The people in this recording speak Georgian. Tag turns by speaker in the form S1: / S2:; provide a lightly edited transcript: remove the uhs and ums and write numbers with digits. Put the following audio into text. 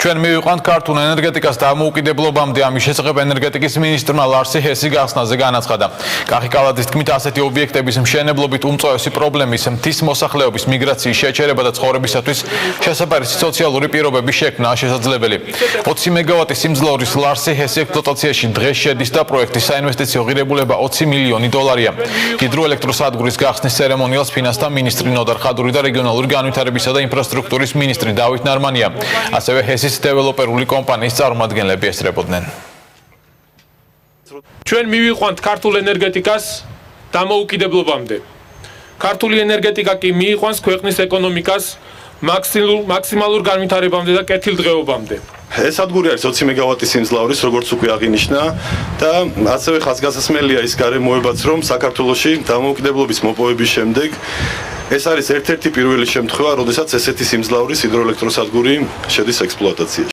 S1: ჩვენ მივიყვანთ ქართულ ენერგეტიკას დამოუკიდებლობამდე ამის შესახებ ენერგეტიკის მინისტრმა ლარსი ჰესი გახსნაზე განაცხადა. კახიკალაძის თქმით ასეთი ობიექტების მშენებლობით უმწვავესი პრობლემის მთის მოსახლეობის მიგრაციის შეჩერება და ცხოვრებისათვის შესაძლებელი სოციალური პირობების შექმნაა შესაძლებელი. 20 მეგავატის სიმძლავრის ლარსი ჰესი ექსპლუატაციაში დღეს შედის და პროექტის საინვესტიციო ღირებულება 20 მილიონი დოლარია. ჰიდროელექტროსადგურის გახსნის ცერემონიალს ფინანსთა მინისტრი ნოდარ ხადური და რეგიონალური განვითარებისა და ინფრასტრუქტურის მინისტრი დავით ნარმანია. ასევე ჰესის დეველოპერული კომპანიის წარმომადგენლები ესწრებოდნენ.
S2: ჩვენ მივიყვანთ ქართულ ენერგეტიკას დამოუკიდებლობამდე. ქართული ენერგეტიკა კი მიიყვანს ქვეყნის ეკონომიკას მაქსიმალურ განვითარებამდე და კეთილდღეობამდე.
S3: ეს სადგური არის 20 მეგავატის სიმძლავრის, როგორც უკვე აღინიშნა და ასევე ხაზგასმელია ის გარემოებაც, რომ საქართველოში დამოუკიდებლობის მოპოვების შემდეგ ეს არის ერთ-ერთი პირველი შემთხვევა, როდესაც ესეთი სიმძლავრის ჰიდროელექტროსადგური შედის ექსპლუატაციაში.